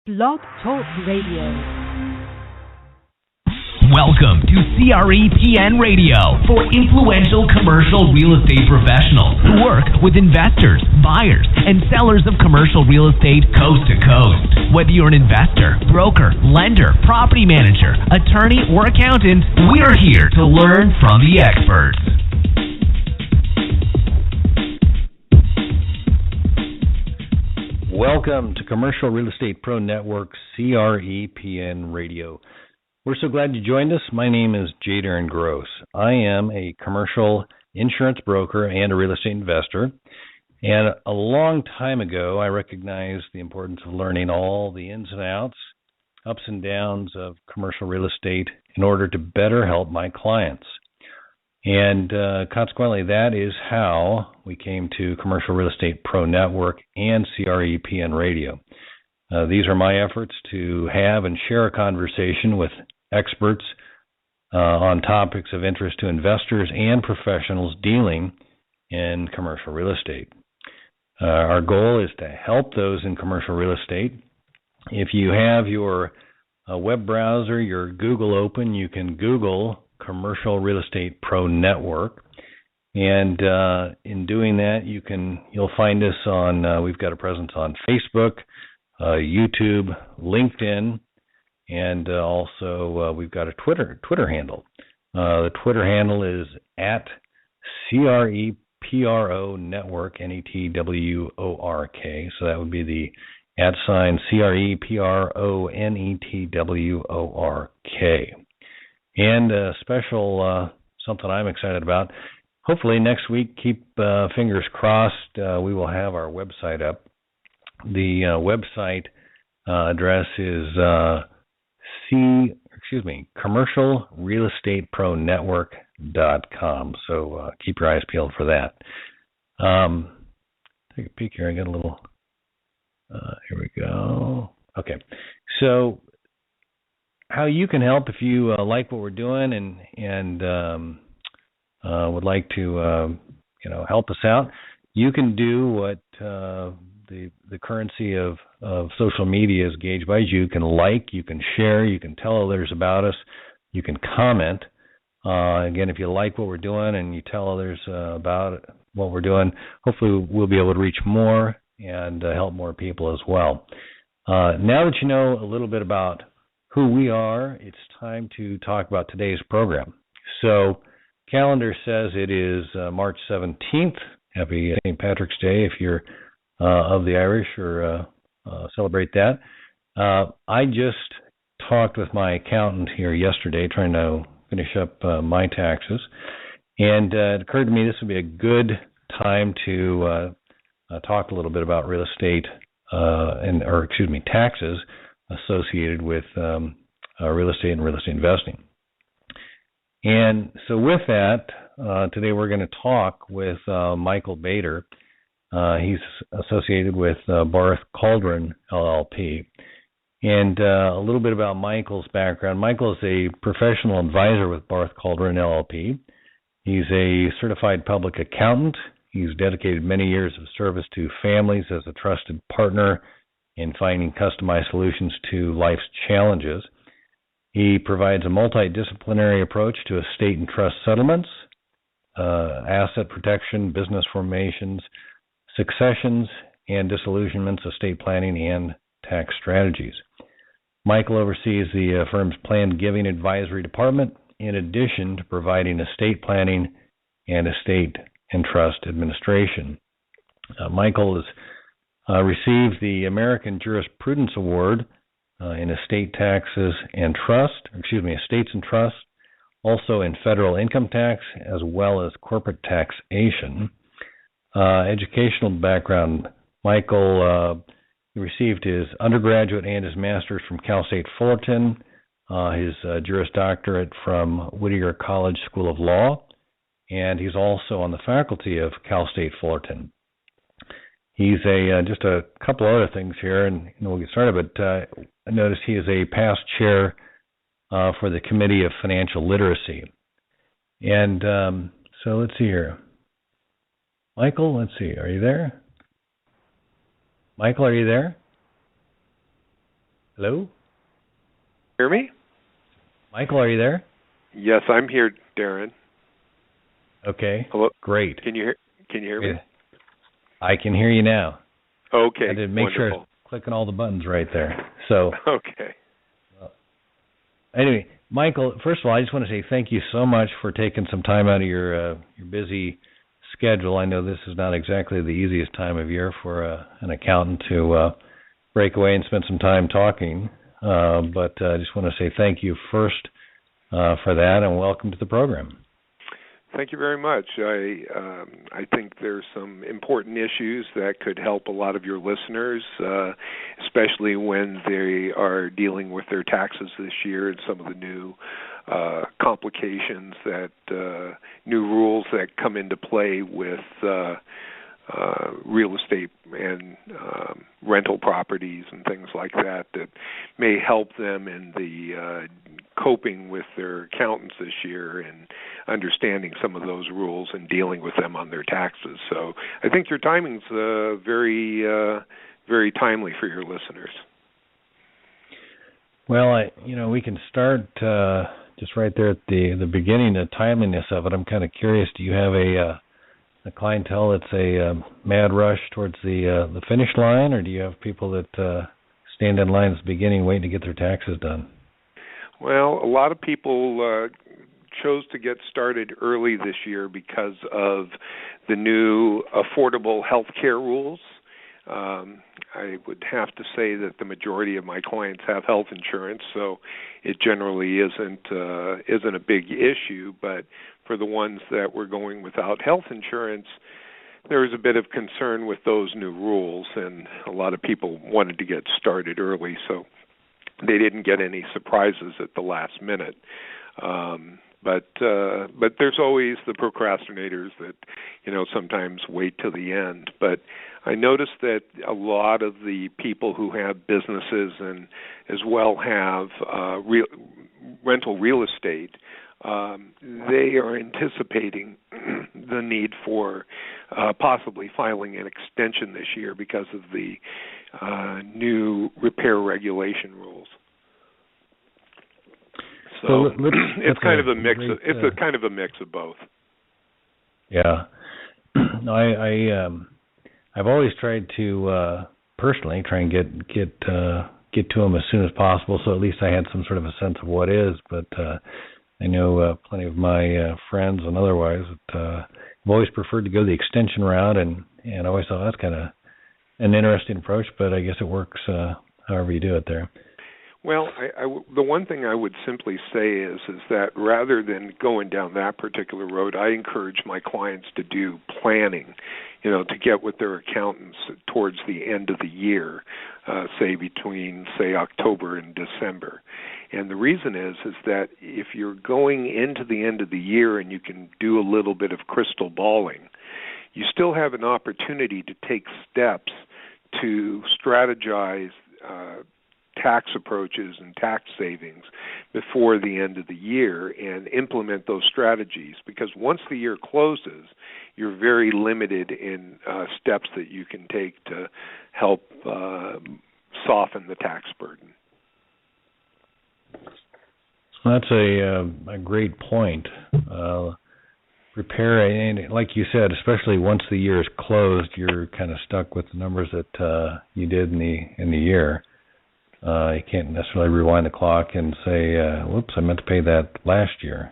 Blog Talk Radio. Welcome to CREPN Radio for influential commercial real estate professionals who work with investors, buyers, and sellers of commercial real estate coast to coast. Whether you're an investor, broker, lender, property manager, attorney, or accountant, we're here to learn from the experts. Welcome to Commercial Real Estate Pro Network, CREPN Radio. We're so glad you joined us. My name is J. Darren Gross. I am a commercial insurance broker and a real estate investor. And a long time ago, I recognized the importance of learning all the ins and outs, ups and downs of commercial real estate in order to better help my clients. And consequently, that is how we came to Commercial Real Estate Pro Network and CREPN Radio. These are my efforts to have and share a conversation with experts on topics of interest to investors and professionals dealing in commercial real estate. Our goal is to help those in commercial real estate. If you have your web browser, your Google open, you can Google Commercial Real Estate Pro Network, and in doing that, you'll find us on. We've got a presence on Facebook, YouTube, LinkedIn, and also we've got a Twitter handle. The Twitter handle is at CREPRO Network, NETWORK. So that would be the @ CREPRO NETWORK. And a special something I'm excited about. Hopefully next week, keep fingers crossed, we will have our website up. The website address is commercialrealestateProNetwork.com. So keep your eyes peeled for that. Take a peek here. I got a little. Here we go. Okay. So how you can help if you like what we're doing and would like to help us out, you can do what the currency of social media is gauged by. You can like, you can share, you can tell others about us, you can comment. Again, if you like what we're doing and you tell others about what we're doing, hopefully we'll be able to reach more and help more people as well. Now that you know a little bit about who we are, it's time to talk about today's program. So, calendar says it is March 17th. Happy St. Patrick's Day if you're of the Irish or celebrate that. I just talked with my accountant here yesterday trying to finish up my taxes, and it occurred to me this would be a good time to talk a little bit about real estate taxes associated with real estate and real estate investing. And so with that, today we're going to talk with Michael Bader. He's associated with BarthCalderon LLP. And a little bit about Michael's background. Michael is a professional advisor with BarthCalderon LLP. He's a certified public accountant. He's dedicated many years of service to families as a trusted partner in finding customized solutions to life's challenges. He provides a multi-disciplinary approach to estate and trust settlements, asset protection, business formations, successions and disillusionments, estate planning, and tax strategies. Michael oversees the firm's planned giving advisory department in addition to providing estate planning and estate and trust administration. Michael has received the American Jurisprudence Award in estates and trust, also in federal income tax as well as corporate taxation. Educational background, Michael received his undergraduate and his master's from Cal State Fullerton, his Juris Doctorate from Whittier College School of Law, and he's also on the faculty of Cal State Fullerton. He's just a couple other things here, and we'll get started, but I noticed he is a past chair for the Committee of Financial Literacy. And so let's see here. Michael, let's see, are you there? Michael, are you there? Hello? Hear me? Michael, are you there? Yes, I'm here, Darren. Okay. Hello. Great. Can you hear me? I can hear you now. Okay. I did make wonderful. sure clicking all the buttons right there. So okay. Anyway, Michael, first of all, I just want to say thank you so much for taking some time out of your busy schedule. I know this is not exactly the easiest time of year for an accountant to break away and spend some time talking. But I just want to say thank you first for that, and welcome to the program. Thank you very much. I think there's some important issues that could help a lot of your listeners, especially when they are dealing with their taxes this year and some of the new complications that new rules that come into play with real estate and rental properties and things like that may help them in the coping with their accountants this year and understanding some of those rules and dealing with them on their taxes. So I think your timing's very, very timely for your listeners. Well, we can start just right there at the beginning, the timeliness of it. I'm kind of curious. Do you have a clientele that's a mad rush towards the finish line, or do you have people that stand in line at the beginning waiting to get their taxes done? Well, a lot of people chose to get started early this year because of the new affordable health care rules. I would have to say that the majority of my clients have health insurance, so it generally isn't a big issue. But for the ones that were going without health insurance, there was a bit of concern with those new rules, and a lot of people wanted to get started early, so they didn't get any surprises at the last minute. But there's always the procrastinators that, sometimes wait till the end. But I noticed that a lot of the people who have businesses and as well have rental real estate, they are anticipating the need for possibly filing an extension this year because of the new repair regulation rules. So it's kind of a mix. It's a kind of a mix of both. Yeah, no, I've always tried to personally try and get to them as soon as possible, so at least I had some sort of a sense of what is. But I know plenty of my friends and otherwise that have always preferred to go the extension route, and I always thought that's kind of an interesting approach. But I guess it works however you do it there. Well, the one thing I would simply say is that rather than going down that particular road, I encourage my clients to do planning, to get with their accountants towards the end of the year, say between, October and December. And the reason is that if you're going into the end of the year and you can do a little bit of crystal balling, you still have an opportunity to take steps to strategize tax approaches and tax savings before the end of the year and implement those strategies, because once the year closes, you're very limited in steps that you can take to help soften the tax burden. That's a great point. Prepare, and like you said, especially once the year is closed, you're kind of stuck with the numbers that you did in the year. You can't necessarily rewind the clock and say, whoops, I meant to pay that last year.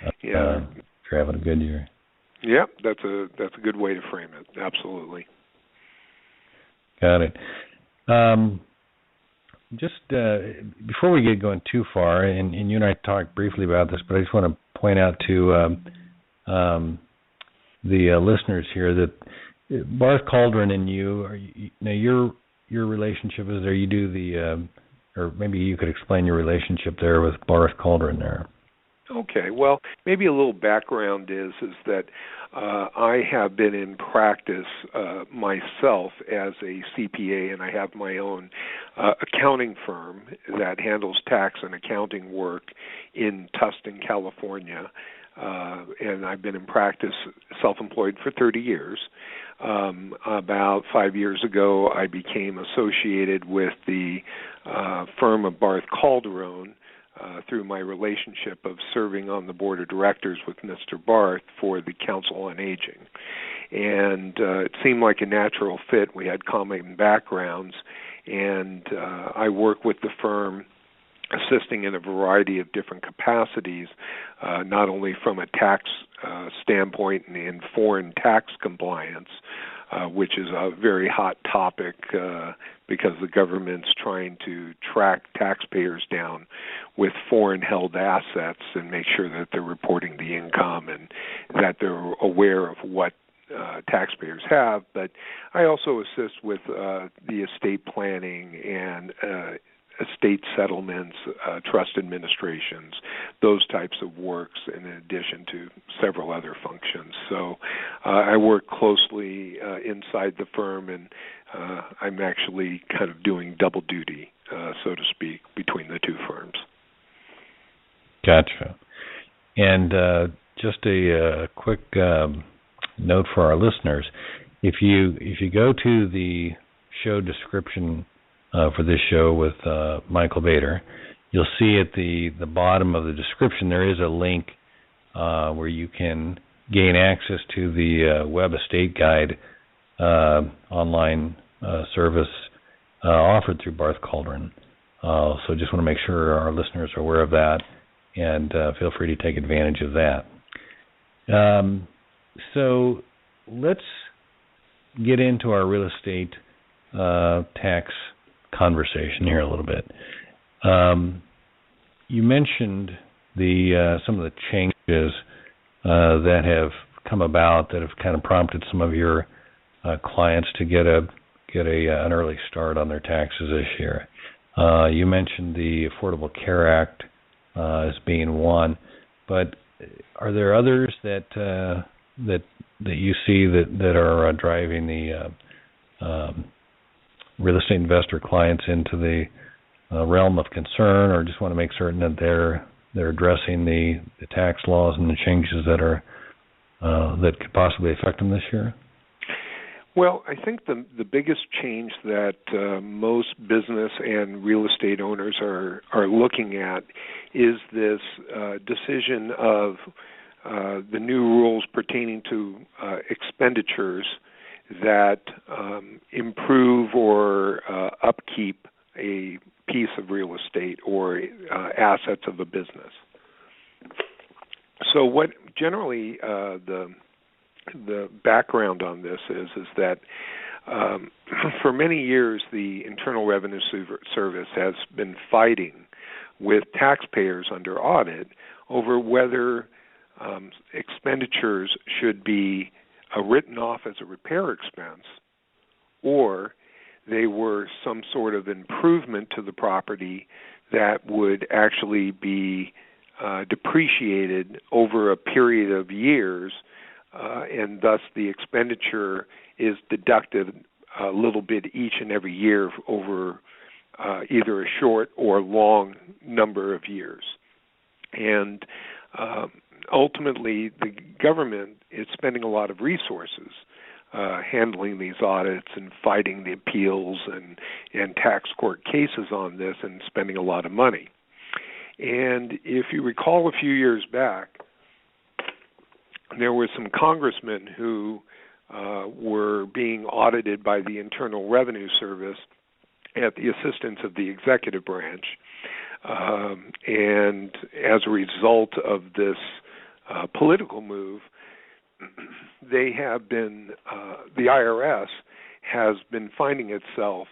If you're having a good year. Yeah, that's a good way to frame it. Absolutely. Got it. Just before we get going too far, and you and I talked briefly about this, but I just want to point out to the listeners here that BarthCalderon and your relationship is there. You do or maybe you could explain your relationship there with BarthCalderon there. Okay. Well, maybe a little background is that I have been in practice myself as a CPA, and I have my own accounting firm that handles tax and accounting work in Tustin, California. And I've been in practice self-employed for 30 years. About 5 years ago, I became associated with the firm of BarthCalderon through my relationship of serving on the board of directors with Mr. Barth for the Council on Aging. And it seemed like a natural fit. We had common backgrounds, and I work with the firm assisting in a variety of different capacities, not only from a tax standpoint and in foreign tax compliance, which is a very hot topic because the government's trying to track taxpayers down with foreign-held assets and make sure that they're reporting the income and that they're aware of what taxpayers have. But I also assist with the estate planning and estate settlements, trust administrations, those types of works, in addition to several other functions. So I work closely inside the firm, and I'm actually kind of doing double duty, so to speak, between the two firms. Gotcha. And just a quick note for our listeners: if you go to the show description for this show with Michael Bader, you'll see at the bottom of the description there is a link where you can gain access to the Web Estate Guide online service offered through BarthCalderon. So just want to make sure our listeners are aware of that, and feel free to take advantage of that. So let's get into our real estate tax conversation here a little bit. You mentioned some of the changes that have come about that have kind of prompted some of your clients to get an early start on their taxes this year. You mentioned the Affordable Care Act as being one, but are there others that you see that are driving the real estate investor clients into the realm of concern, or just want to make certain that they're addressing the tax laws and the changes that could possibly affect them this year? Well, I think the biggest change that most business and real estate owners are looking at is this decision of the new rules pertaining to expenditures that improve or upkeep a piece of real estate or assets of a business. So what generally the background on this is that for many years the Internal Revenue Service has been fighting with taxpayers under audit over whether expenditures should be written off as a repair expense, or they were some sort of improvement to the property that would actually be depreciated over a period of years, and thus the expenditure is deducted a little bit each and every year over either a short or long number of years. And ultimately, the government is spending a lot of resources handling these audits and fighting the appeals and tax court cases on this, and spending a lot of money. And if you recall a few years back, there were some congressmen who were being audited by the Internal Revenue Service at the assistance of the executive branch. And as a result of this political move, they have been, the IRS has been finding itself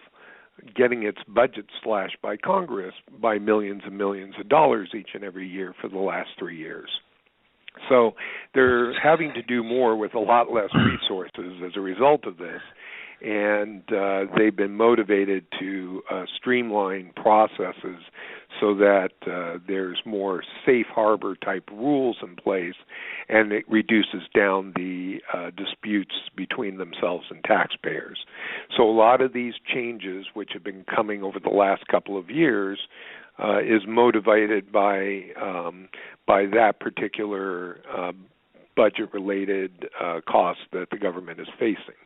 getting its budget slashed by Congress by millions and millions of dollars each and every year for the last 3 years. So they're having to do more with a lot less resources as a result of this, and they've been motivated to streamline processes so that there's more safe harbor type rules in place, and it reduces down the disputes between themselves and taxpayers. So a lot of these changes, which have been coming over the last couple of years, is motivated by that particular budget-related cost that the government is facing.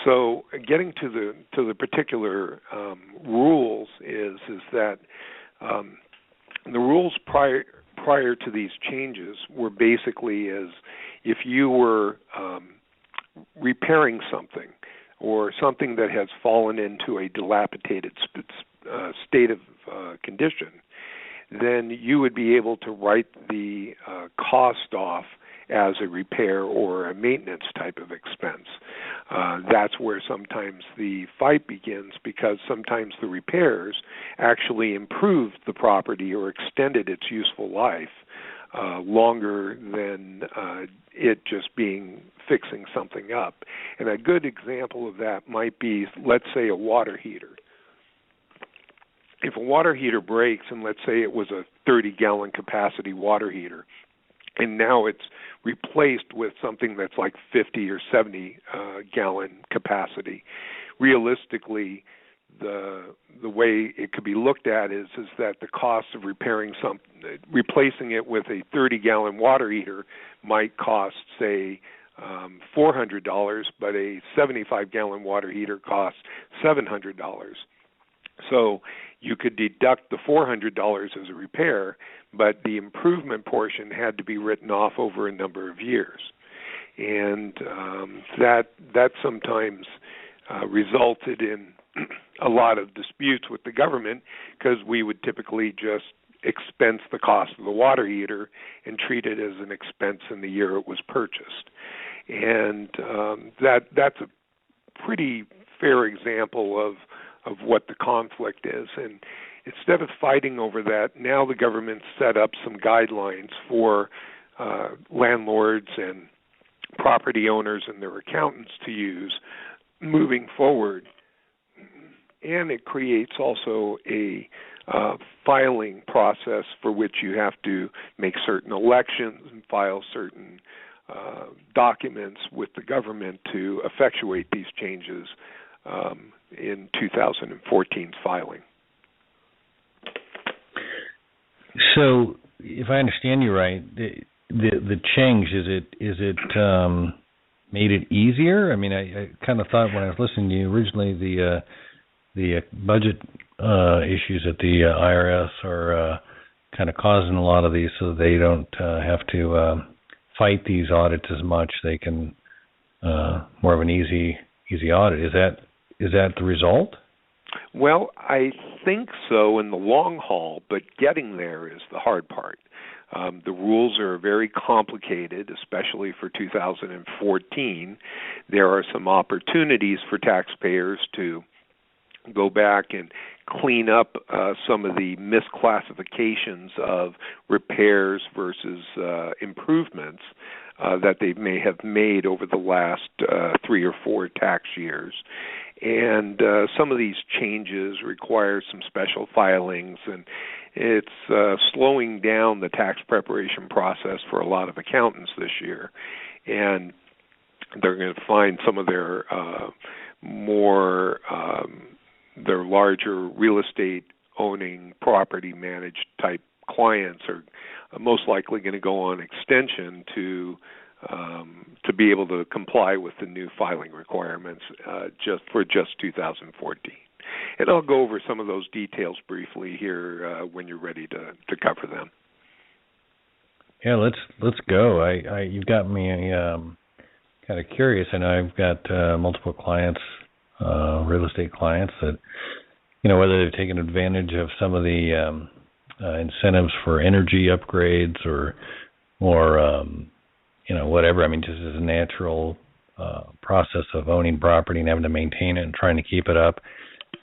So getting to the particular rules is that the rules prior to these changes were basically as if you were repairing something or something that has fallen into a dilapidated state of condition, then you would be able to write the cost off as a repair or a maintenance type of expense. That's where sometimes the fight begins, because sometimes the repairs actually improved the property or extended its useful life longer than it just being fixing something up. And a good example of that might be, let's say, a water heater. If a water heater breaks, and let's say it was a 30-gallon capacity water heater, and now it's replaced with something that's like 50 or 70 gallon capacity, realistically, the way it could be looked at is that the cost of replacing it with a 30-gallon water heater might cost, say, $400, but a 75-gallon water heater costs $700. So you could deduct the $400 as a repair, but the improvement portion had to be written off over a number of years. And that sometimes resulted in a lot of disputes with the government, because we would typically just expense the cost of the water heater and treat it as an expense in the year it was purchased. And that's a pretty fair example of what the conflict is. And instead of fighting over that, now the government set up some guidelines for landlords and property owners and their accountants to use moving forward. And it creates also a filing process for which you have to make certain elections and file certain documents with the government to effectuate these changes in 2014's filing. So, if I understand you right, the change, is it made it easier? I mean, I kind of thought when I was listening to you originally, the budget issues at the IRS are kind of causing a lot of these, so they don't have to fight these audits as much. They can more of an easy audit. Is that the result? Well, I think so in the long haul, but getting there is the hard part. The rules are very complicated, especially for 2014. There are some opportunities for taxpayers to go back and clean up some of the misclassifications of repairs versus improvements that they may have made over the last 3 or 4 tax years. And some of these changes require some special filings, and it's slowing down the tax preparation process for a lot of accountants this year. And they're going to find some of their their larger real estate owning, property managed type clients are most likely going to go on extension to be able to comply with the new filing requirements just 2014. And I'll go over some of those details briefly here when you're ready to cover them. Yeah, let's go. You've got me kind of curious. I know I've got multiple clients, real estate clients, that whether they've taken advantage of some of the incentives for energy upgrades or whatever. I mean, just as a natural process of owning property and having to maintain it and trying to keep it up,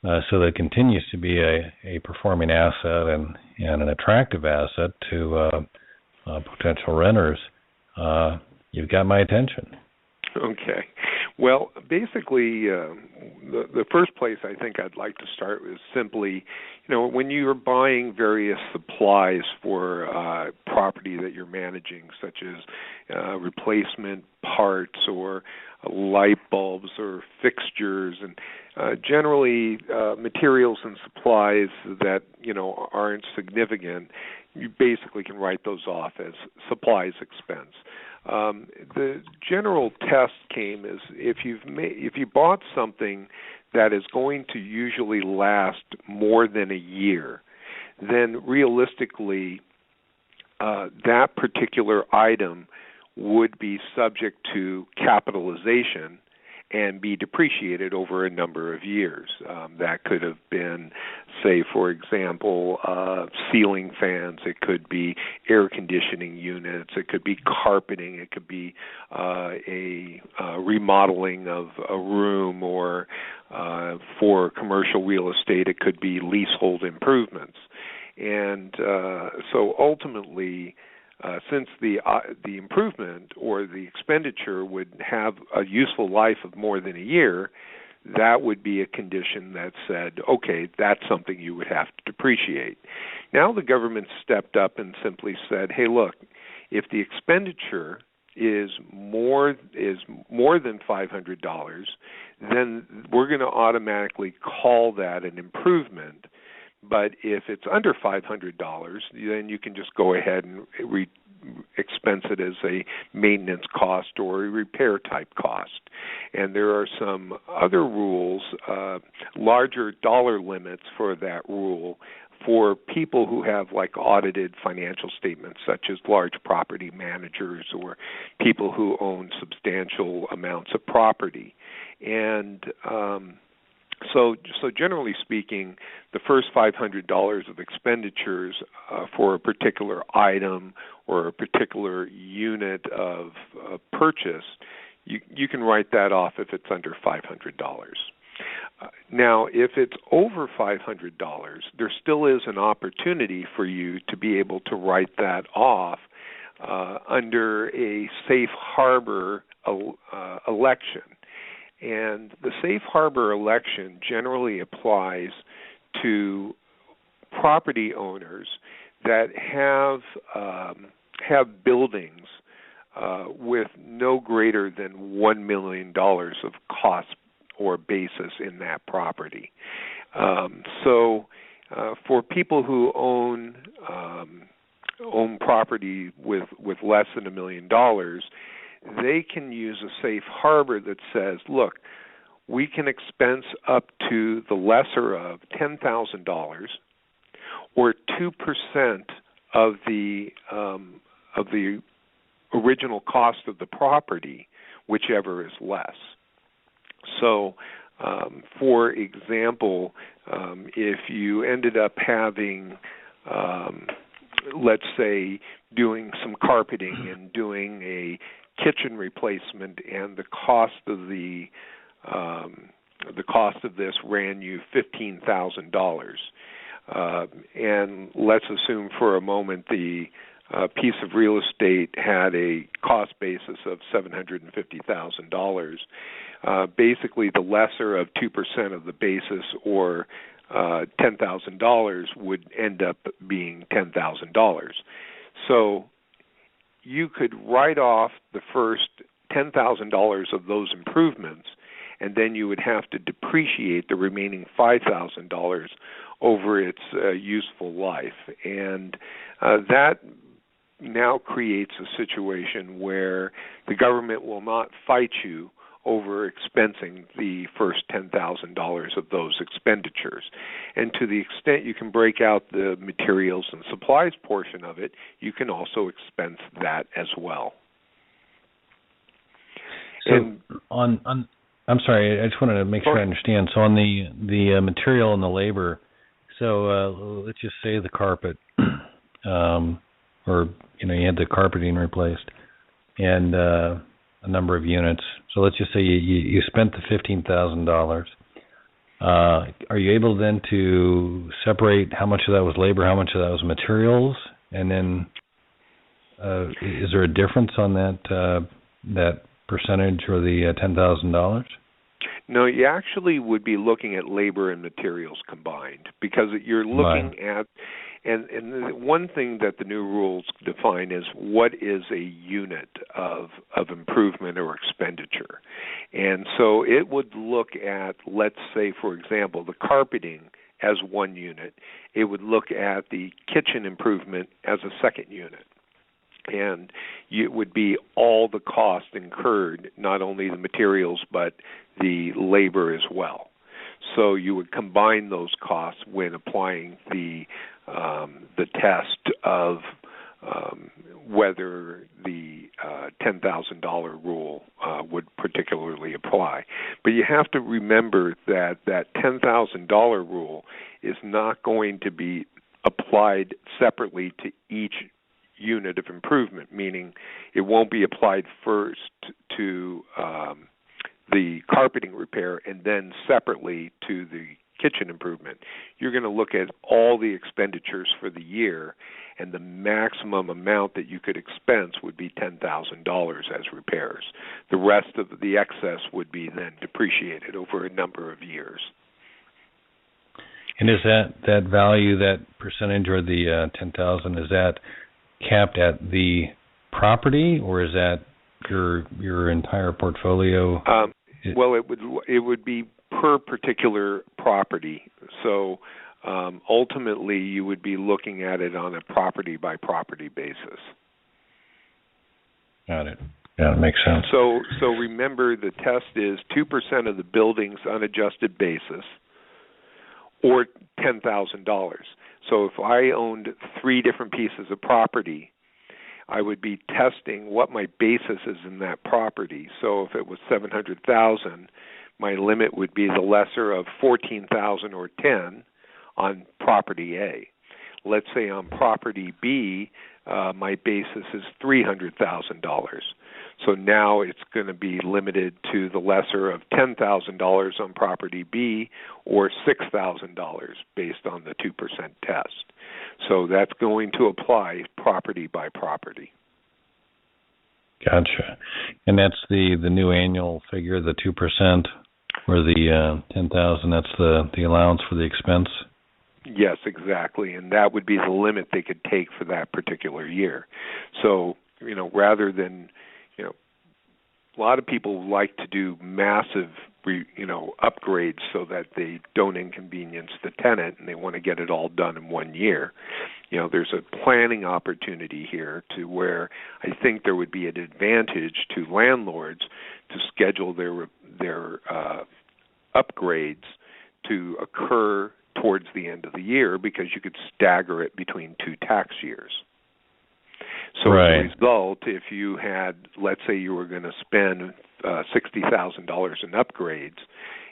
so that it continues to be a performing asset and an attractive asset to potential renters. You've got my attention. Okay. Well, basically, the first place I think I'd like to start is simply, when you're buying various supplies for property that you're managing, such as replacement parts or light bulbs or fixtures, and generally materials and supplies that, aren't significant, you basically can write those off as supplies expense. The general test came is if you bought something that is going to usually last more than a year, then realistically that particular item would be subject to capitalization and be depreciated over a number of years. That could have been, say, for example, ceiling fans. It could be air conditioning units. It could be carpeting. It could be a remodeling of a room, or for commercial real estate, it could be leasehold improvements. And so ultimately, since the improvement or the expenditure would have a useful life of more than a year, that would be a condition that said, okay, that's something you would have to depreciate. Now the government stepped up and simply said, hey, look, if the expenditure is more than $500, then we're going to automatically call that an improvement. But if it's under $500, then you can just go ahead and expense it as a maintenance cost or a repair type cost. And there are some other rules, larger dollar limits for that rule for people who have like audited financial statements, such as large property managers or people who own substantial amounts of property. And So generally speaking, the first $500 of expenditures for a particular item or a particular unit of purchase, you can write that off if it's under $500. Now, if it's over $500, there still is an opportunity for you to be able to write that off under a safe harbor election. And the safe harbor election generally applies to property owners that have buildings with no greater than $1 million of cost or basis in that property. So for people who own property with less than $1 million, they can use a safe harbor that says, look, we can expense up to the lesser of $10,000 or 2% of the original cost of the property, whichever is less. So, for example, if you ended up having let's say doing some carpeting and doing a kitchen replacement, and the cost of this ran you $15,000, and let's assume for a moment the piece of real estate had a cost basis of $750,000. Basically, the lesser of 2% of the basis, or $10,000, would end up being $10,000. So you could write off the first $10,000 of those improvements, and then you would have to depreciate the remaining $5,000 over its useful life. And that now creates a situation where the government will not fight you over expensing the first $10,000 of those expenditures. And to the extent you can break out the materials and supplies portion of it, you can also expense that as well. So I'm sorry, I just wanted to make sure I understand. So on the material and the labor, so let's just say the carpet, or you had the carpeting replaced, and a number of units. So let's just say you spent the $15,000. Are you able then to separate how much of that was labor, how much of that was materials, and then is there a difference on that percentage or the $10,000? No, you actually would be looking at labor and materials combined, because you're looking at, and one thing that the new rules define is what is a unit of improvement or expenditure. And so it would look at, let's say, for example, the carpeting as one unit. It would look at the kitchen improvement as a second unit. And it would be all the cost incurred, not only the materials, but the labor as well. So you would combine those costs when applying the test of whether the $10,000 rule would particularly apply. But you have to remember that that $10,000 rule is not going to be applied separately to each unit of improvement, meaning it won't be applied first to the carpeting repair and then separately to the kitchen improvement. You're going to look at all the expenditures for the year, and the maximum amount that you could expense would be $10,000 as repairs. The rest of the excess would be then depreciated over a number of years. And is that value, that percentage, or the $10,000, is that capped at the property, or is that your entire portfolio? Well, it would be per particular property. So ultimately, you would be looking at it on a property-by-property basis. Got it. Yeah, it makes sense. So remember, the test is 2% of the building's unadjusted basis, or $10,000. So if I owned 3 different pieces of property, I would be testing what my basis is in that property. So if it was $700,000, my limit would be the lesser of $14,000 or $10,000 on property A. Let's say on property B, my basis is $300,000. So now it's going to be limited to the lesser of $10,000 on property B or $6,000 based on the 2% test. So that's going to apply property by property. Gotcha. And that's the new annual figure, the 2%, or the $10,000, that's the allowance for the expense? Yes, exactly. And that would be the limit they could take for that particular year. So, rather than, a lot of people like to do massive, upgrades so that they don't inconvenience the tenant, and they want to get it all done in 1 year. There's a planning opportunity here to where I think there would be an advantage to landlords to schedule their upgrades to occur towards the end of the year, because you could stagger it between 2 tax years. So right. As a result, if you had, let's say you were going to spend $60,000 in upgrades,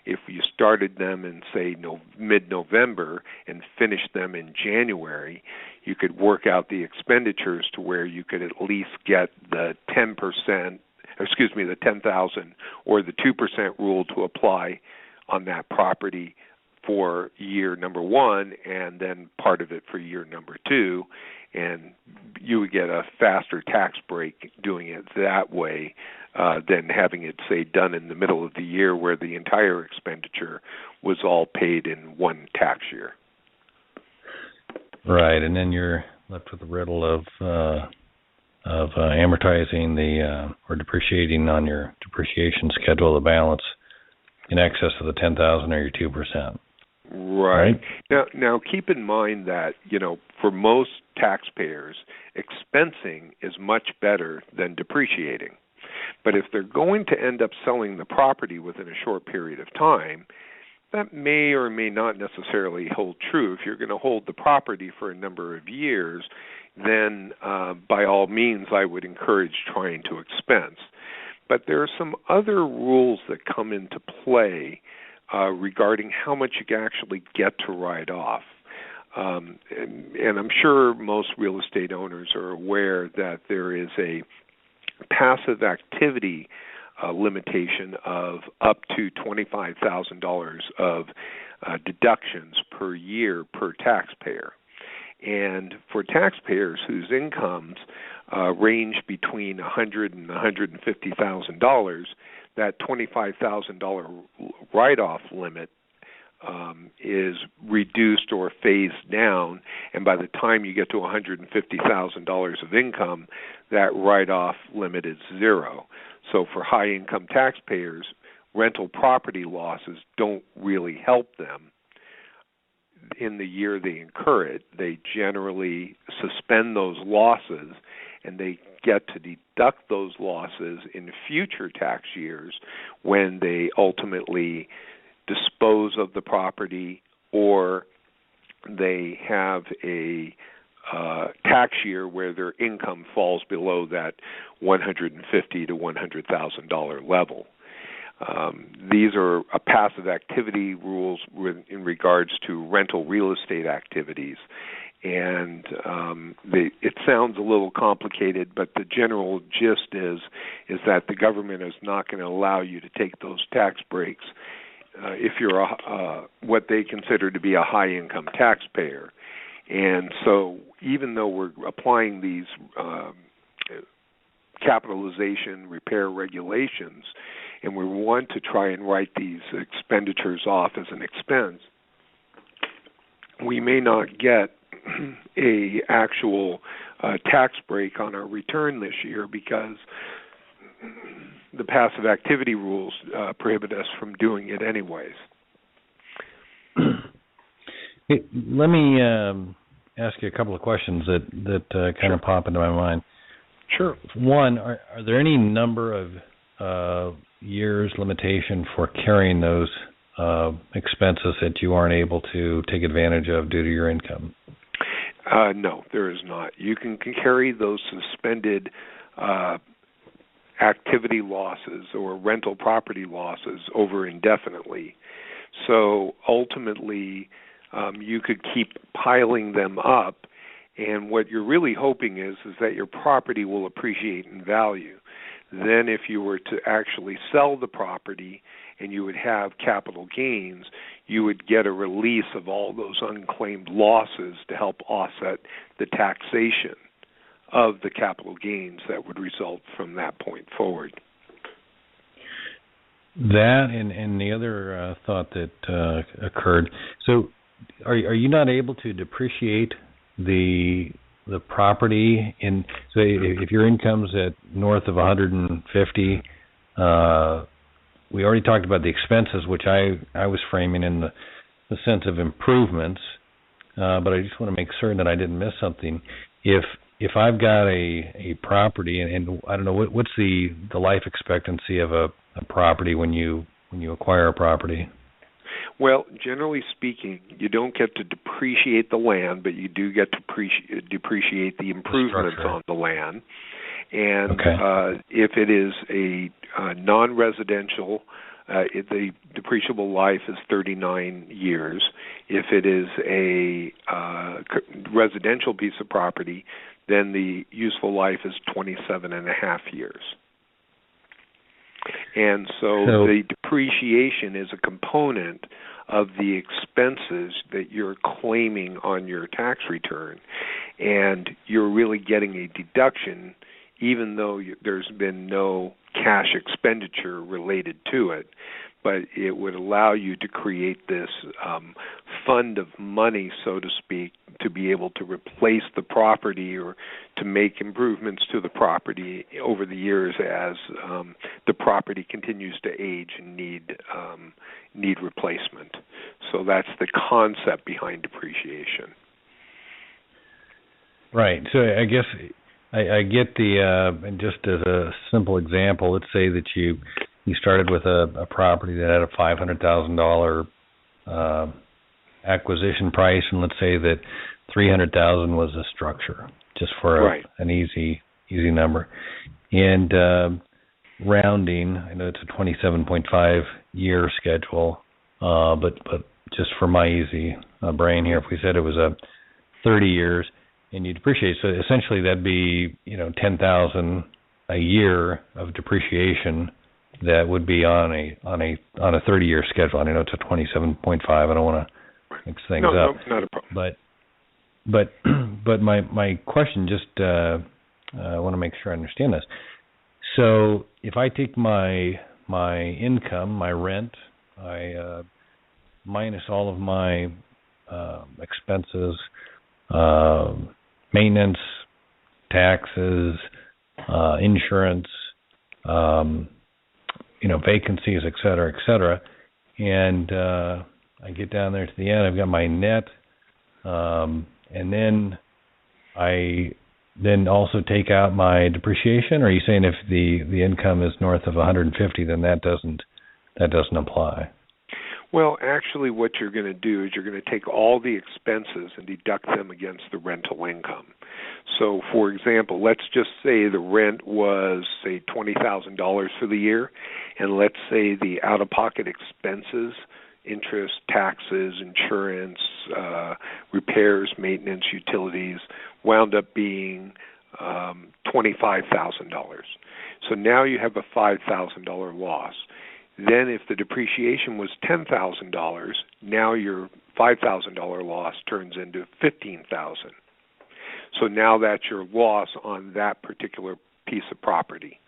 if you started them in, say, mid-November and finished them in January, you could work out the expenditures to where you could at least get the 10%, the 10,000 or the 2% rule to apply on that property for year number 1, and then part of it for year number 2, and you would get a faster tax break doing it that way than having it, say, done in the middle of the year where the entire expenditure was all paid in 1 tax year. Right, and then you're left with the riddle of amortizing or depreciating on your depreciation schedule, the balance in excess of the $10,000 or your 2%. Right. Now keep in mind that, for most taxpayers, expensing is much better than depreciating. But if they're going to end up selling the property within a short period of time, that may or may not necessarily hold true. If you're going to hold the property for a number of years, then by all means I would encourage trying to expense. But there are some other rules that come into play regarding how much you can actually get to write off. And I'm sure most real estate owners are aware that there is a passive activity limitation of up to $25,000 of deductions per year per taxpayer. And for taxpayers whose incomes range between $100,000 and $150,000, that $25,000 write-off limit is reduced or phased down, and by the time you get to $150,000 of income, that write-off limit is 0. So for high-income taxpayers, rental property losses don't really help them in the year they incur it. They generally suspend those losses, and they get to deduct those losses in future tax years when they ultimately dispose of the property, or they have a tax year where their income falls below that $150,000 to $100,000 level. These are passive activity rules in regards to rental real estate activities. And it sounds a little complicated, but the general gist is that the government is not going to allow you to take those tax breaks if you're what they consider to be a high-income taxpayer. And so even though we're applying these capitalization repair regulations, and we want to try and write these expenditures off as an expense, we may not get a actual tax break on our return this year because the passive activity rules prohibit us from doing it anyways. Let me ask you a couple of questions that kind of pop into my mind. Sure. One, are there any number of years limitation for carrying those expenses that you aren't able to take advantage of due to your income? No, there is not. You can carry those suspended activity losses or rental property losses over indefinitely. So ultimately, you could keep piling them up, and what you're really hoping is that your property will appreciate in value. Then if you were to actually sell the property and you would have capital gains, you would get a release of all those unclaimed losses to help offset the taxation of the capital gains that would result from that point forward. That and the other thought that occurred. So are you not able to depreciate the property in, so if your income's at north of 150, we already talked about the expenses, which I was framing in the sense of improvements, but I just want to make certain that I didn't miss something. If I've got a property, and I don't know, what's the life expectancy of a property when you acquire a property? Well, generally speaking, you don't get to depreciate the land, but you do get to depreciate the improvements on the land. And okay. If it is a non-residential, the depreciable life is 39 years. If it is a residential piece of property, then the useful life is 27 and a half years. And so the depreciation is a component of the expenses that you're claiming on your tax return, and you're really getting a deduction even though there's been no cash expenditure related to it. But it would allow you to create this fund of money, so to speak, to be able to replace the property or to make improvements to the property over the years as the property continues to age and need replacement. So that's the concept behind depreciation. Right. So I guess I get and just as a simple example, let's say that you started with a property that had a $500,000 acquisition price, and let's say that $300,000 was a structure, just for an easy number. And rounding, I know it's a 27.5 year schedule, but just for my easy brain here, if we said it was a 30 years and you depreciate, so essentially that'd be $10,000 a year of depreciation. That would be on a 30-year schedule. I know it's a 27.5. I don't want to mix things up. No, not a problem. But my question, just I want to make sure I understand this. So if I take my income, my rent, I minus all of my expenses, maintenance, taxes, insurance, vacancies, et cetera, and I get down there to the end. I've got my net, and then I also take out my depreciation. Or are you saying if the income is north of 150, then that doesn't apply? Well, actually what you're going to do is you're going to take all the expenses and deduct them against the rental income. So, for example, let's just say the rent was, say, $20,000 for the year, and let's say the out-of-pocket expenses, interest, taxes, insurance, repairs, maintenance, utilities, wound up being $25,000. So now you have a $5,000 loss. Then if the depreciation was $10,000, now your $5,000 loss turns into $15,000. So now that's your loss on that particular piece of property.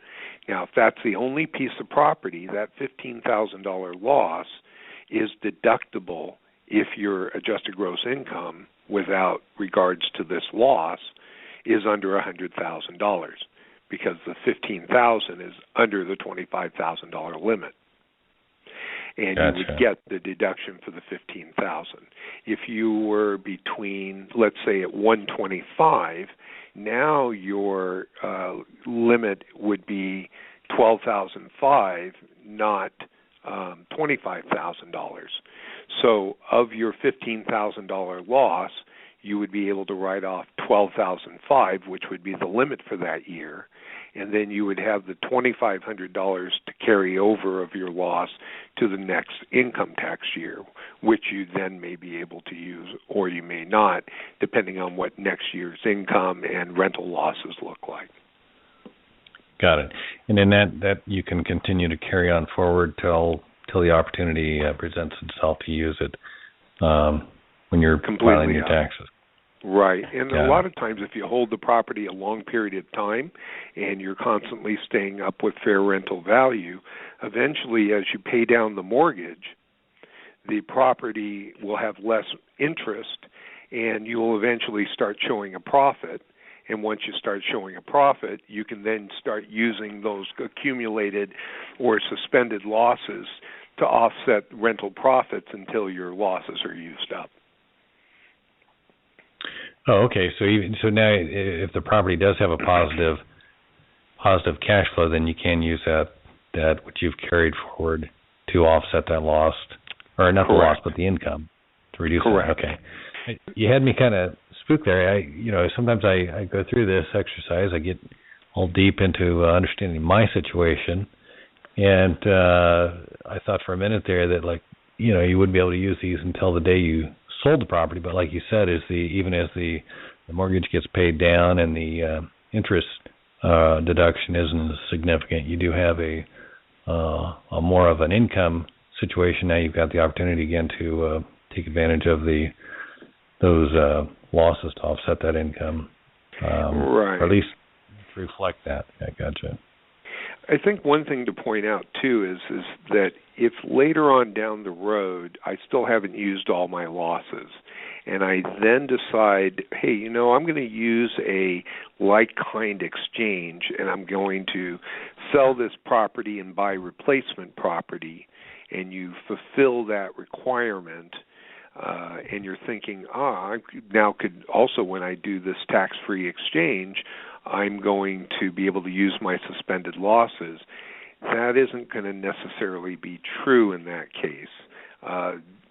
Now, if that's the only piece of property, that $15,000 loss is deductible if your adjusted gross income, without regards to this loss, is under $100,000, because the $15,000 is under the $25,000 limit. And Gotcha. You would get the deduction for the $15,000. If you were between, let's say, at $125,000, now your limit would be $12,500, not $25,000. So of your $15,000 loss, you would be able to write off $12,500, which would be the limit for that year, and then you would have the $2,500 to carry over of your loss to the next income tax year, which you then may be able to use, or you may not, depending on what next year's income and rental losses look like. Got it. And then that you can continue to carry on forward till the opportunity presents itself to use it when you're filing your taxes. Right. And a lot of times if you hold the property a long period of time and you're constantly staying up with fair rental value, eventually as you pay down the mortgage, the property will have less interest and you will eventually start showing a profit. And once you start showing a profit, you can then start using those accumulated or suspended losses to offset rental profits until your losses are used up. Oh, okay. So now, if the property does have a positive cash flow, then you can use that which you've carried forward to offset that loss, or not the loss, but the income to reduce it. Okay. You had me kind of spooked there. Sometimes I go through this exercise. I get all deep into understanding my situation, and I thought for a minute there that you wouldn't be able to use these until the day you sold the property, but like you said, even as the mortgage gets paid down and the interest deduction isn't as significant, you do have a more of an income situation. Now you've got the opportunity again to take advantage of those losses to offset that income, right? Or at least reflect that. I gotcha. I think one thing to point out, too, is that if later on down the road I still haven't used all my losses, and I then decide, hey, I'm going to use a like-kind exchange, and I'm going to sell this property and buy replacement property, and you fulfill that requirement, and you're thinking, I now could also, when I do this tax-free exchange, I'm going to be able to use my suspended losses. That isn't going to necessarily be true in that case.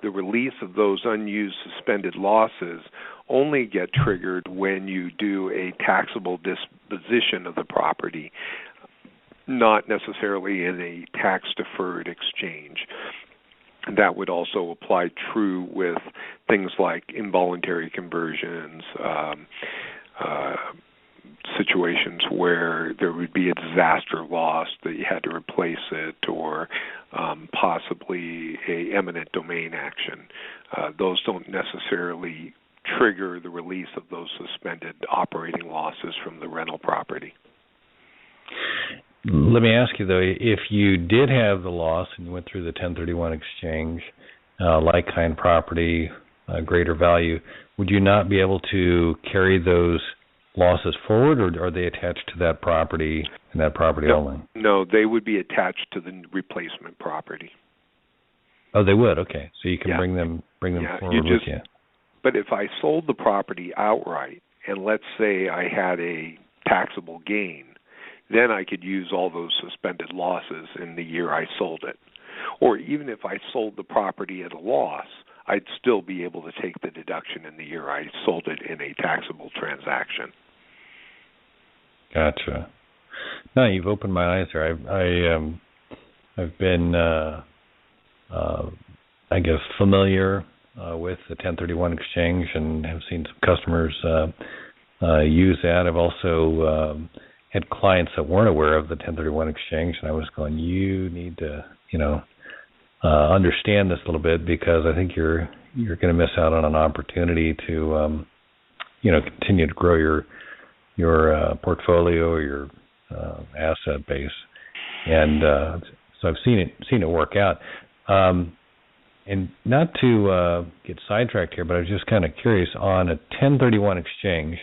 The release of those unused suspended losses only get triggered when you do a taxable disposition of the property, not necessarily in a tax-deferred exchange. That would also apply true with things like involuntary conversions, situations where there would be a disaster loss that you had to replace it, or possibly a eminent domain action. Those don't necessarily trigger the release of those suspended operating losses from the rental property. Let me ask you, though, if you did have the loss and you went through the 1031 exchange, like-kind property, greater value, would you not be able to carry those losses forward, or are they attached to that property and that property only? No, they would be attached to the replacement property. Oh, they would. Okay, so you can bring them forward with you. But if I sold the property outright, and let's say I had a taxable gain, then I could use all those suspended losses in the year I sold it. Or even if I sold the property at a loss, I'd still be able to take the deduction in the year I sold it in a taxable transaction. Gotcha. No, you've opened my eyes there. I've been, I guess, familiar with the 1031 exchange and have seen some customers use that. I've also had clients that weren't aware of the 1031 exchange, and I was going, you need to, understand this a little bit, because I think you're going to miss out on an opportunity to, continue to grow your portfolio or your asset base. And so I've seen it work out. And not to get sidetracked here, but I was just kind of curious on a 1031 exchange.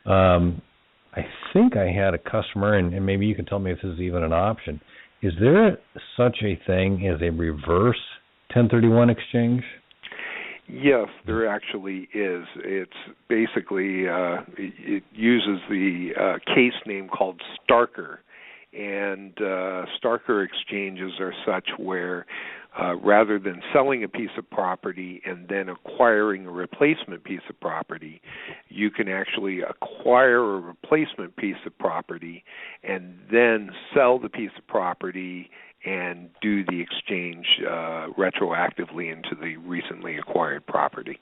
I think I had a customer, and maybe you can tell me if this is even an option. Is there such a thing as a reverse 1031 exchange? Yes, there actually is. It's basically, it uses the case name called Starker. And Starker exchanges are such where rather than selling a piece of property and then acquiring a replacement piece of property, you can actually acquire a replacement piece of property and then sell the piece of property and do the exchange retroactively into the recently acquired property.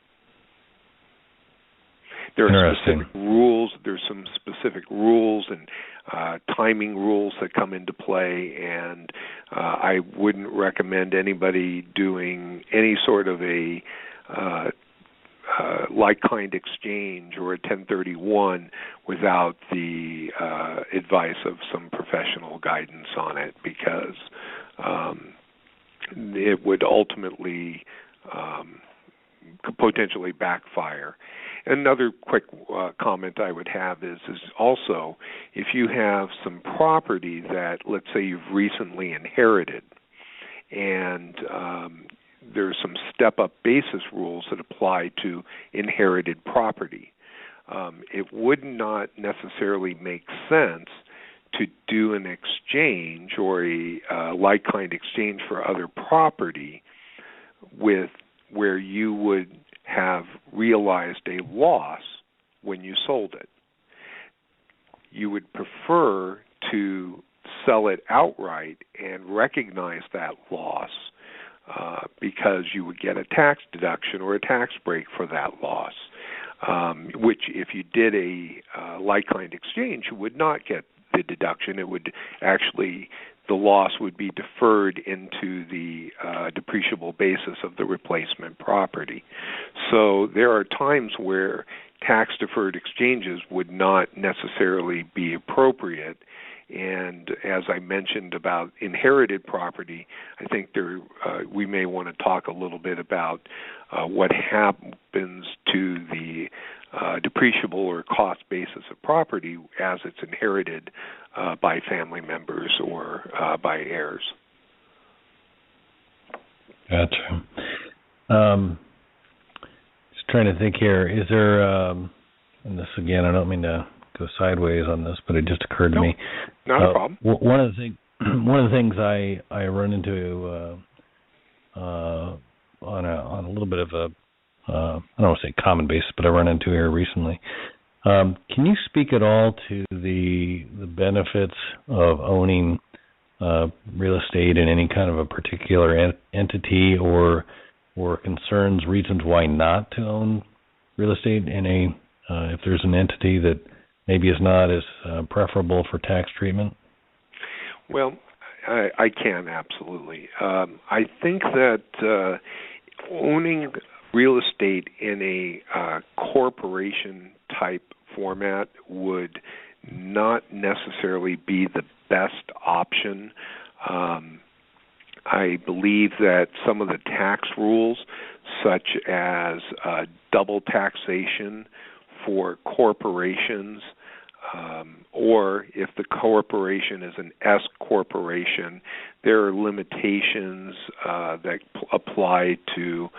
There are specific rules. There's some specific rules and timing rules that come into play, and I wouldn't recommend anybody doing any sort of a like-kind exchange or a 1031 without the advice of some professional guidance on it, because it would ultimately potentially backfire. Another quick comment I would have is also if you have some property that, let's say, you've recently inherited, and there's some step-up basis rules that apply to inherited property, it would not necessarily make sense to do an exchange or a like-kind exchange for other property with where you would have realized a loss when you sold it. You would prefer to sell it outright and recognize that loss because you would get a tax deduction or a tax break for that loss, which if you did a like-kind exchange, you would not get the deduction. It would actually, the loss would be deferred into the depreciable basis of the replacement property. So there are times where tax-deferred exchanges would not necessarily be appropriate. And as I mentioned about inherited property, I think we may want to talk a little bit about what happens to the depreciable or cost basis of property as it's inherited by family members or by heirs. Gotcha. Just trying to think here. Is there, and this again, I don't mean to go sideways on this, but it just occurred to me. Not a problem. One of the things I run into on a little bit of a I don't want to say common basis, but I run into here recently. Can you speak at all to the benefits of owning real estate in any kind of a particular entity, or concerns, reasons why not to own real estate in if there's an entity that maybe is not as preferable for tax treatment? Well, I can, absolutely. I think that owning real estate in a corporation-type format would not necessarily be the best option. I believe that some of the tax rules, such as double taxation for corporations, or if the corporation is an S corporation, there are limitations that apply to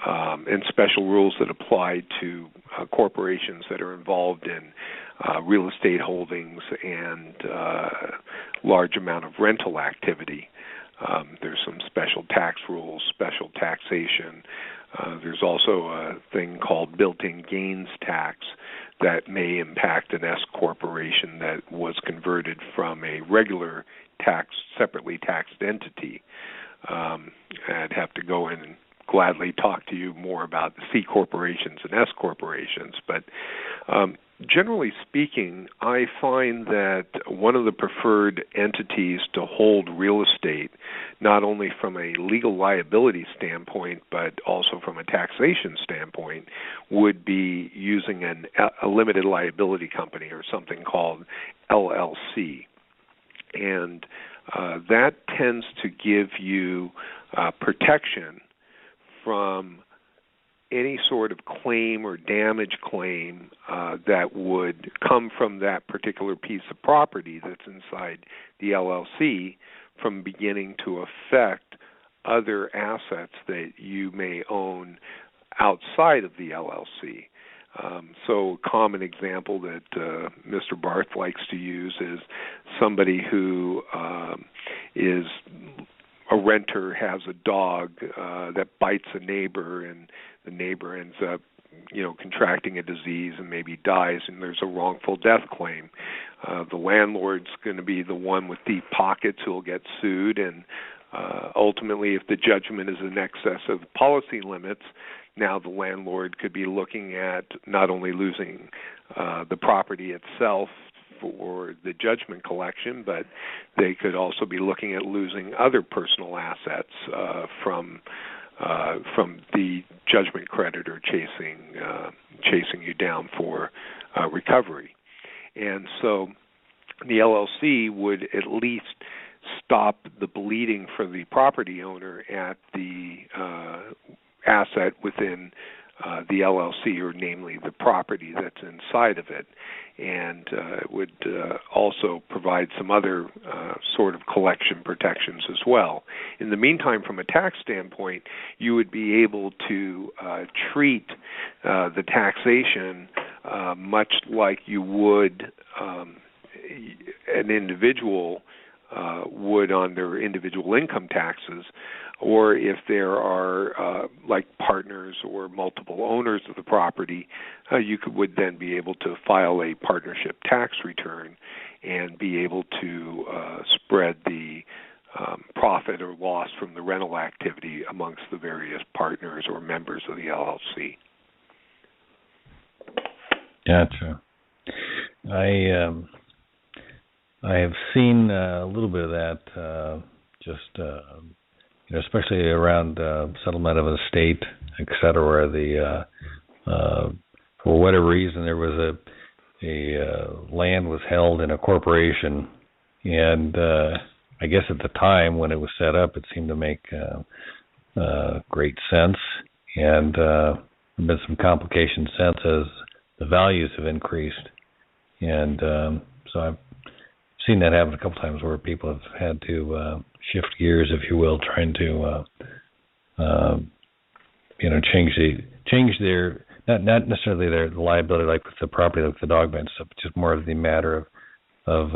and special rules that apply to corporations that are involved in real estate holdings and large amount of rental activity. There's some special tax rules, special taxation. There's also a thing called built-in gains tax that may impact an S corporation that was converted from a regular separately taxed entity. I'd have to go in and gladly talk to you more about the C corporations and S corporations, but generally speaking, I find that one of the preferred entities to hold real estate, not only from a legal liability standpoint, but also from a taxation standpoint, would be using a limited liability company or something called LLC. And that tends to give you protection from any sort of claim or damage claim that would come from that particular piece of property that's inside the LLC from beginning to affect other assets that you may own outside of the LLC. So a common example that Mr. Barth likes to use is somebody who is a renter, has a dog that bites a neighbor, and the neighbor ends up, contracting a disease and maybe dies, and there's a wrongful death claim. The landlord's going to be the one with deep pockets who will get sued, and ultimately, if the judgment is in excess of policy limits, now the landlord could be looking at not only losing the property itself for the judgment collection, but they could also be looking at losing other personal assets from the judgment creditor chasing you down for recovery. And so the LLC would at least stop the bleeding for the property owner at the asset within the LLC, or namely the property that's inside of it, and it would also provide some other sort of collection protections as well. In the meantime, from a tax standpoint, you would be able to treat the taxation much like you would an individual would on their individual income taxes, or if there are like partners or multiple owners of the property, you would then be able to file a partnership tax return and be able to spread the profit or loss from the rental activity amongst the various partners or members of the LLC. Gotcha. I have seen a little bit of that, especially around settlement of an estate, et cetera, where the for whatever reason there was a land was held in a corporation, and I guess at the time when it was set up, it seemed to make great sense, and there have been some complications since as the values have increased, and so I've seen that happen a couple times where people have had to shift gears, if you will, trying to change their not necessarily their liability like with the property, like the dog bite stuff, but just more of the matter of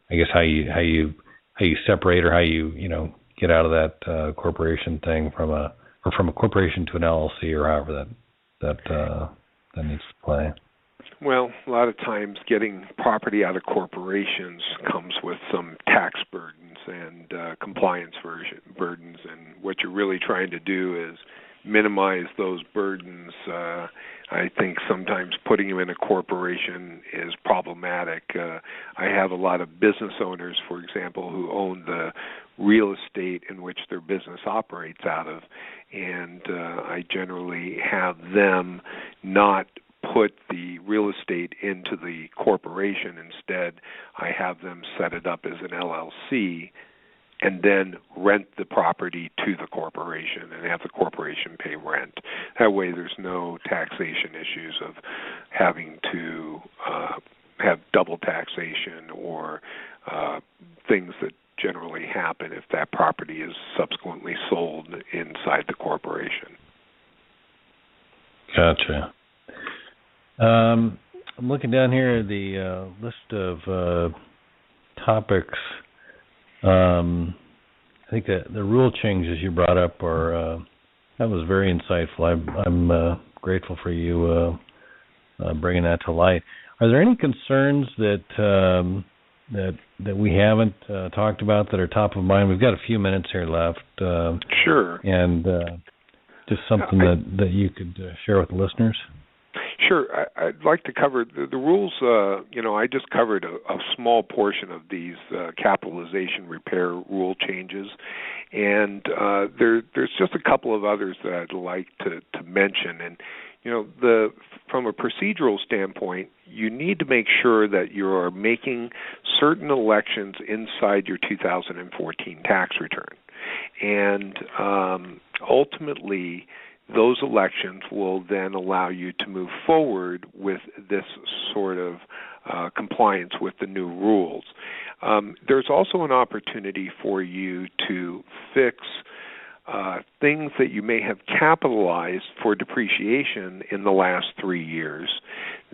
I guess how you separate or how you get out of that corporation thing from a corporation to an LLC or however that needs to play. Well, a lot of times getting property out of corporations comes with some tax burdens and compliance burdens, and what you're really trying to do is minimize those burdens. I think sometimes putting them in a corporation is problematic. I have a lot of business owners, for example, who own the real estate in which their business operates out of, and I generally have them not put the real estate into the corporation. Instead, I have them set it up as an LLC and then rent the property to the corporation and have the corporation pay rent. That way there's no taxation issues of having to have double taxation or things that generally happen if that property is subsequently sold inside the corporation. Gotcha. I'm looking down here at the list of topics I think that the rule changes you brought up are that was very insightful. I'm grateful for you bringing that to light. Are there any concerns that we haven't talked about that are top of mind? We've got a few minutes here left. Sure. And just something that you could share with the listeners? Sure. I'd like to cover the rules. I just covered a small portion of these capitalization repair rule changes, and there's just a couple of others that I'd like to mention. And from a procedural standpoint, you need to make sure that you are making certain elections inside your 2014 tax return, and ultimately, those elections will then allow you to move forward with this sort of compliance with the new rules. There's also an opportunity for you to fix things that you may have capitalized for depreciation in the last 3 years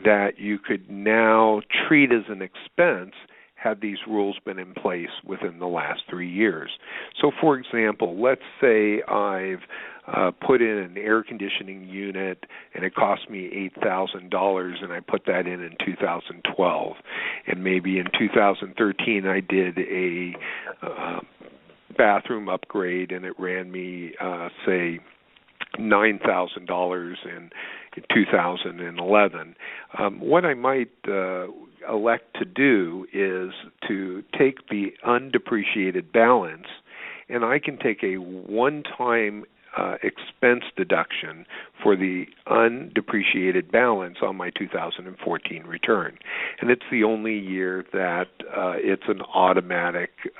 that you could now treat as an expense had these rules been in place within the last 3 years. So, for example, let's say I've put in an air conditioning unit and it cost me $8,000 and I put that in 2012. And maybe in 2013 I did a bathroom upgrade and it ran me, say, $9,000 in 2011. What I might elect to do is to take the undepreciated balance, and I can take a one-time expense deduction for the undepreciated balance on my 2014 return. And it's the only year that it's an automatic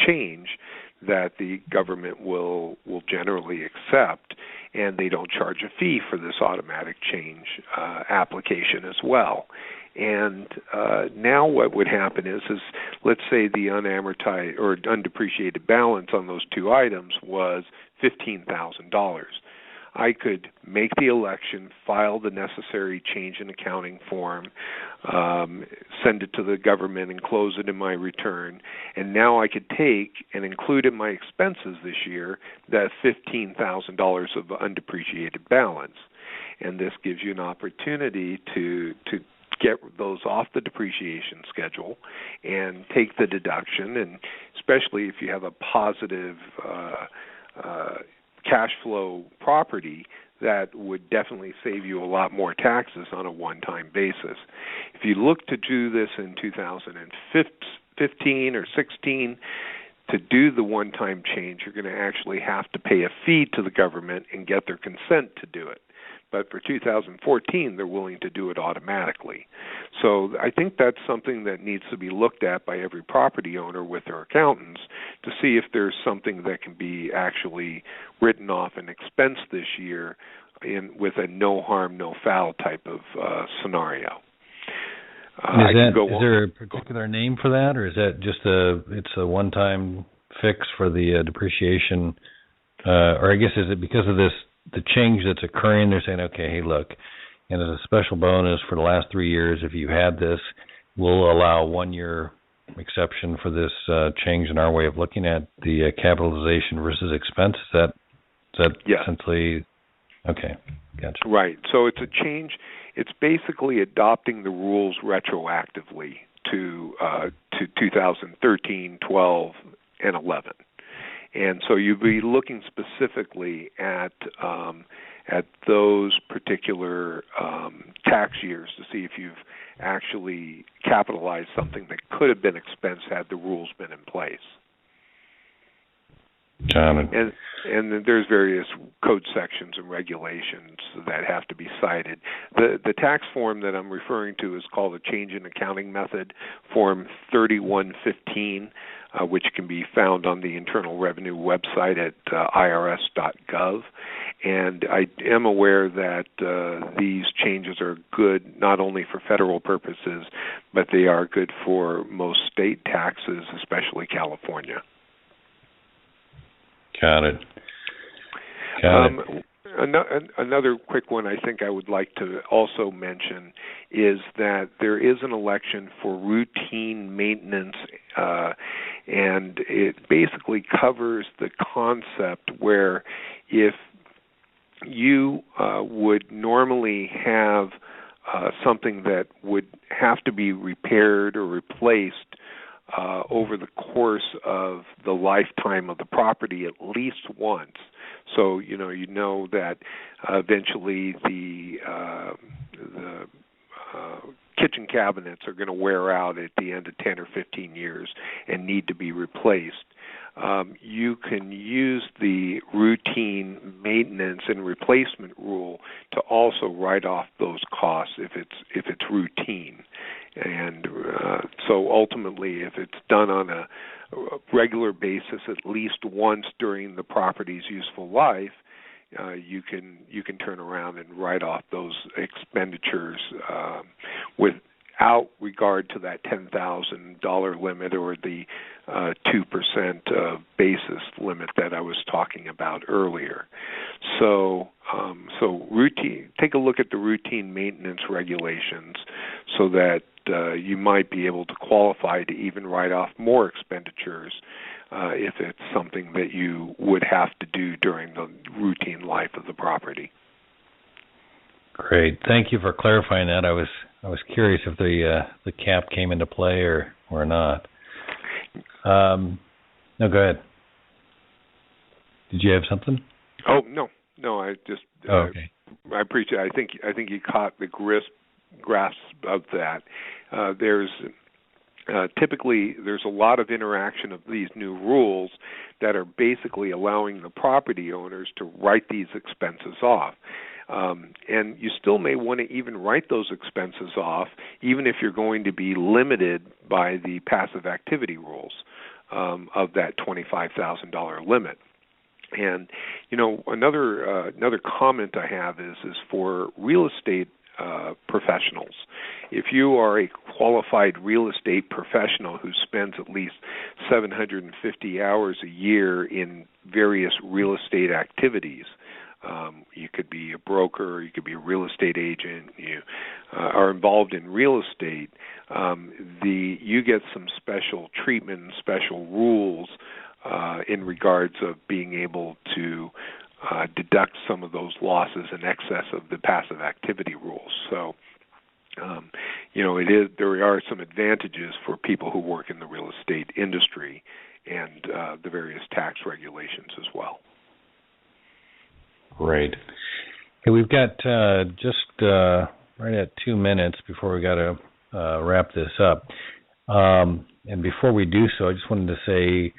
change that the government will generally accept, and they don't charge a fee for this automatic change application as well. And now what would happen is let's say the unamortized or undepreciated balance on those two items was $15,000. I could make the election, file the necessary change in accounting form, send it to the government and close it in my return, and now I could take and include in my expenses this year that $15,000 of undepreciated balance. And this gives you an opportunity to get those off the depreciation schedule and take the deduction, and especially if you have a positive cash flow property, that would definitely save you a lot more taxes on a one-time basis. If you look to do this in 2015 or 16, to do the one-time change, you're going to actually have to pay a fee to the government and get their consent to do it. But for 2014, they're willing to do it automatically. So I think that's something that needs to be looked at by every property owner with their accountants to see if there's something that can be actually written off an expense this year with a no harm, no foul type of scenario. Is there a particular name for that, or is that just it's a one-time fix for the depreciation? Or I guess is it because of the change that's occurring, they're saying, okay, hey, look, and as a special bonus for the last 3 years, if you had this, we'll allow 1 year exception for this change in our way of looking at the capitalization versus expense? Is that yes. Essentially? Okay, gotcha. Right. So it's a change. It's basically adopting the rules retroactively to 2013, 12, and 11. And so you'd be looking specifically at those particular tax years to see if you've actually capitalized something that could have been expense had the rules been in place. Got it. And then there's various code sections and regulations that have to be cited. The tax form that I'm referring to is called a Change in Accounting Method, Form 3115, which can be found on the Internal Revenue website at irs.gov. And I am aware that these changes are good not only for federal purposes, but they are good for most state taxes, especially California. Got it. Another quick one I think I would like to also mention is that there is an election for routine maintenance and it basically covers the concept where if you would normally have something that would have to be repaired or replaced over the course of the lifetime of the property at least once. So you know that eventually the kitchen cabinets are going to wear out at the end of 10 or 15 years and need to be replaced. You can use the routine maintenance and replacement rule to also write off those costs if it's routine. And so ultimately, if it's done on a regular basis at least once during the property's useful life, you can turn around and write off those expenditures without regard to that $10,000 limit or the 2% basis limit that I was talking about earlier. So routine. Take a look at the routine maintenance regulations so that you might be able to qualify to even write off more expenditures if it's something that you would have to do during the routine life of the property. Great. Thank you for clarifying that. I was curious if the cap came into play or not. No, go ahead. Did you have something? Oh, no. I just okay. I appreciate it. I think you caught the grasp of that. There's typically there's a lot of interaction of these new rules that are basically allowing the property owners to write these expenses off. And you still may want to even write those expenses off, even if you're going to be limited by the passive activity rules of that $25,000 limit. And another comment I have is for real estate professionals. If you are a qualified real estate professional who spends at least 750 hours a year in various real estate activities, you could be a broker, you could be a real estate agent, you are involved in real estate, you get some special treatment and special rules in regards of being able to deduct some of those losses in excess of the passive activity rules. So, there are some advantages for people who work in the real estate industry and the various tax regulations as well. Great. Hey, we've got just right at 2 minutes before we got to wrap this up. And before we do so, I just wanted to say,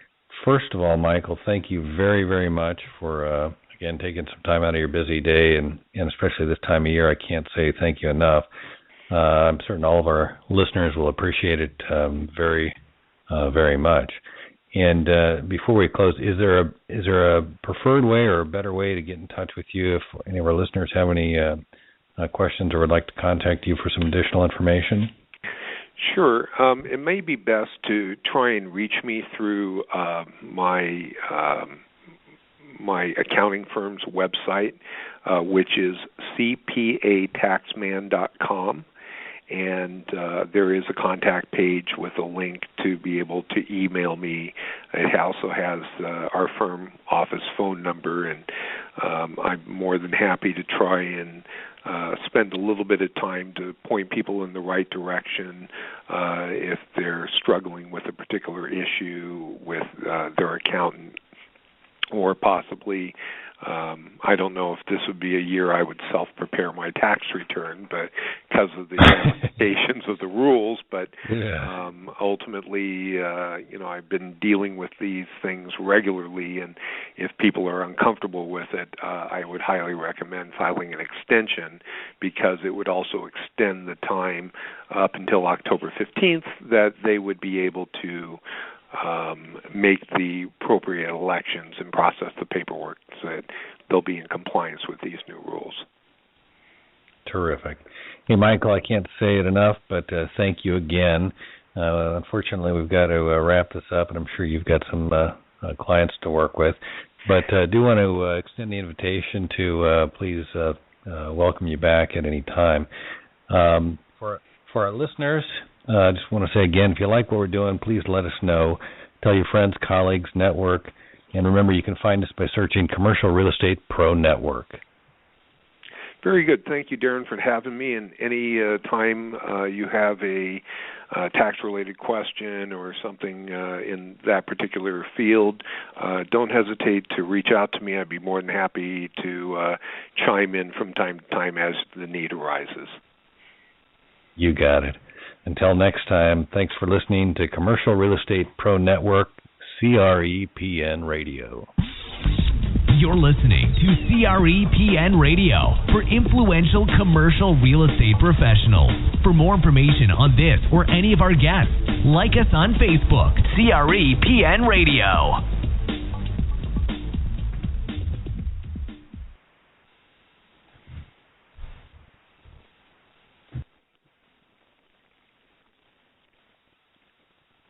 first of all, Michael, thank you very, very much for again, taking some time out of your busy day, and especially this time of year, I can't say thank you enough. I'm certain all of our listeners will appreciate it very, very much. And before we close, is there a preferred way or a better way to get in touch with you if any of our listeners have any questions or would like to contact you for some additional information? Sure. It may be best to try and reach me through my accounting firm's website, which is cpataxman.com. And there is a contact page with a link to be able to email me. It also has our firm office phone number, and I'm more than happy to try and spend a little bit of time to point people in the right direction if they're struggling with a particular issue with their accountant, or possibly I don't know if this would be a year I would self-prepare my tax return, but because of the ramifications of the rules. But ultimately, I've been dealing with these things regularly, and if people are uncomfortable with it, I would highly recommend filing an extension, because it would also extend the time up until October 15th that they would be able to make the appropriate elections and process the paperwork so that they'll be in compliance with these new rules. Terrific. Hey, Michael, I can't say it enough, but thank you again. Unfortunately, we've got to wrap this up, and I'm sure you've got some clients to work with. But I do want to extend the invitation to please welcome you back at any time. For our listeners, I just want to say again, if you like what we're doing, please let us know. Tell your friends, colleagues, network. And remember, you can find us by searching Commercial Real Estate Pro Network. Very good. Thank you, Darren, for having me. And any time you have a tax-related question or something in that particular field, don't hesitate to reach out to me. I'd be more than happy to chime in from time to time as the need arises. You got it. Until next time, thanks for listening to Commercial Real Estate Pro Network, CREPN Radio. You're listening to CREPN Radio for influential commercial real estate professionals. For more information on this or any of our guests, like us on Facebook, CREPN Radio.